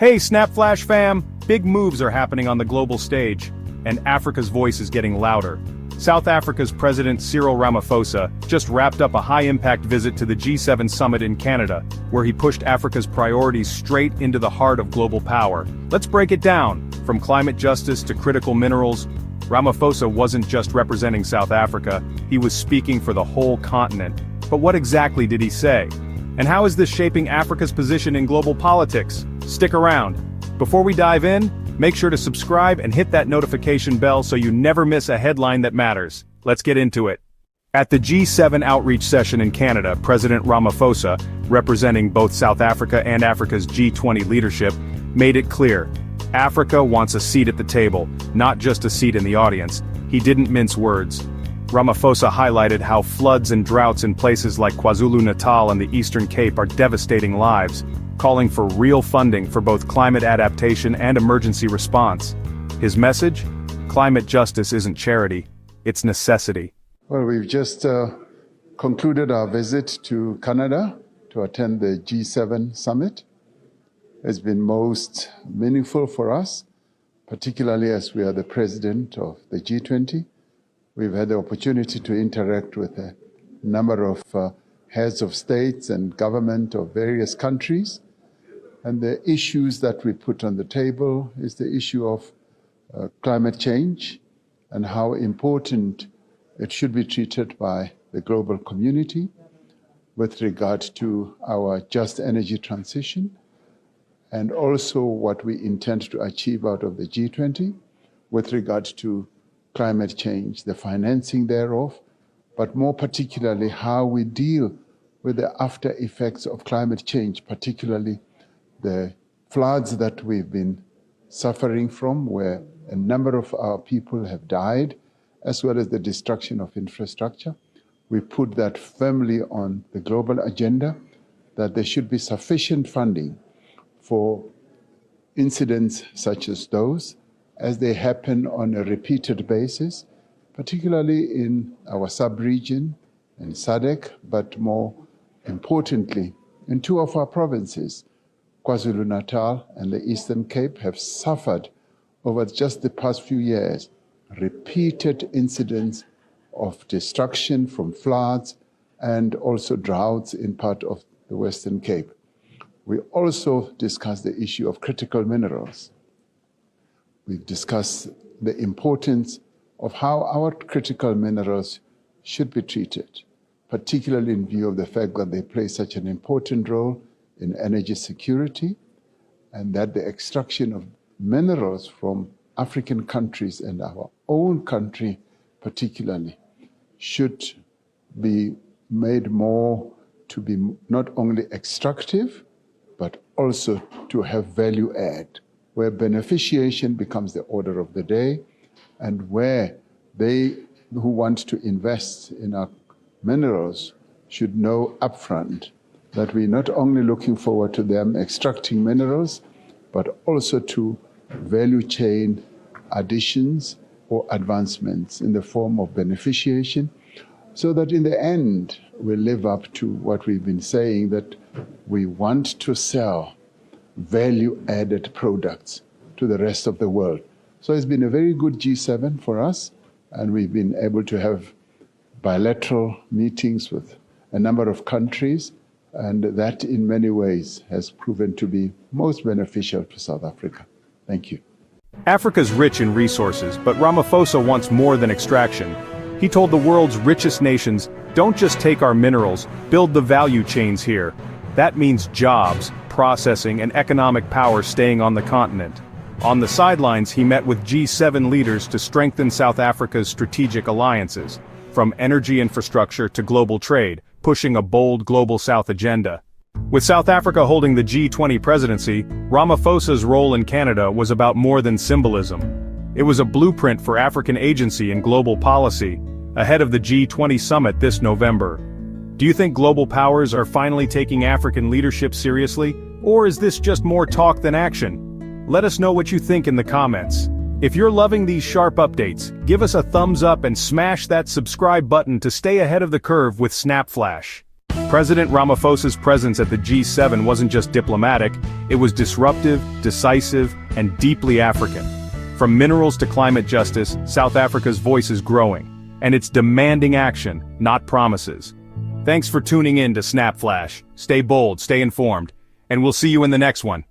Hey SnapFlash fam! Big moves are happening on the global stage, and Africa's voice is getting louder. South Africa's President Cyril Ramaphosa just wrapped up a high-impact visit to the G7 summit in Canada, where he pushed Africa's priorities straight into the heart of global power. Let's break it down. From climate justice to critical minerals, Ramaphosa wasn't just representing South Africa, he was speaking for the whole continent. But what exactly did he say? And how is this shaping Africa's position in global politics? Stick around. Before we dive in, make sure to subscribe and hit that notification bell so you never miss a headline that matters. Let's get into it. At the G7 outreach session in Canada, President Ramaphosa, representing both South Africa and Africa's G20 leadership, made it clear: Africa wants a seat at the table, not just a seat in the audience. He didn't mince words. Ramaphosa highlighted how floods and droughts in places like KwaZulu-Natal and the Eastern Cape are devastating lives, calling for real funding for both climate adaptation and emergency response. His message? Climate justice isn't charity, it's necessity. Well, we've just concluded our visit to Canada to attend the G7 summit. It's been most meaningful for us, particularly as we are the president of the G20. We've had the opportunity to interact with a number of heads of states and government of various countries. And the issues that we put on the table is the issue of climate change and how important it should be treated by the global community with regard to our just energy transition, and also what we intend to achieve out of the G20 with regard to climate change, the financing thereof, but more particularly how we deal with the after effects of climate change, particularly the floods that we've been suffering from, where a number of our people have died, as well as the destruction of infrastructure. We put that firmly on the global agenda, that there should be sufficient funding for incidents such as those, as they happen on a repeated basis, particularly in our sub-region, in SADC, but more importantly, in two of our provinces. KwaZulu-Natal and the Eastern Cape have suffered over just the past few years repeated incidents of destruction from floods and also droughts in part of the Western Cape. We also discussed the issue of critical minerals. We've discussed the importance of how our critical minerals should be treated, particularly in view of the fact that they play such an important role in energy security, and that the extraction of minerals from African countries and our own country particularly should be made more to be not only extractive, but also to have value add, where beneficiation becomes the order of the day, and where they who want to invest in our minerals should know upfront that we're not only looking forward to them extracting minerals, but also to value chain additions or advancements in the form of beneficiation, so that in the end we live up to what we've been saying, that we want to sell value-added products to the rest of the world. So it's been a very good G7 for us, and we've been able to have bilateral meetings with a number of countries, and that in many ways has proven to be most beneficial to South Africa. Thank you. Africa's rich in resources, but Ramaphosa wants more than extraction. He told the world's richest nations, don't just take our minerals, build the value chains here. That means jobs, processing, and economic power staying on the continent. On the sidelines, he met with G7 leaders to strengthen South Africa's strategic alliances, from energy infrastructure to global trade, pushing a bold Global South agenda. With South Africa holding the G20 presidency, Ramaphosa's role in Canada was about more than symbolism. It was a blueprint for African agency in global policy, ahead of the G20 summit this November. Do you think global powers are finally taking African leadership seriously, or is this just more talk than action? Let us know what you think in the comments. If you're loving these sharp updates, give us a thumbs up and smash that subscribe button to stay ahead of the curve with SnapFlash. President Ramaphosa's presence at the G7 wasn't just diplomatic, it was disruptive, decisive, and deeply African. From minerals to climate justice, South Africa's voice is growing, and it's demanding action, not promises. Thanks for tuning in to SnapFlash. Stay bold, stay informed, and we'll see you in the next one.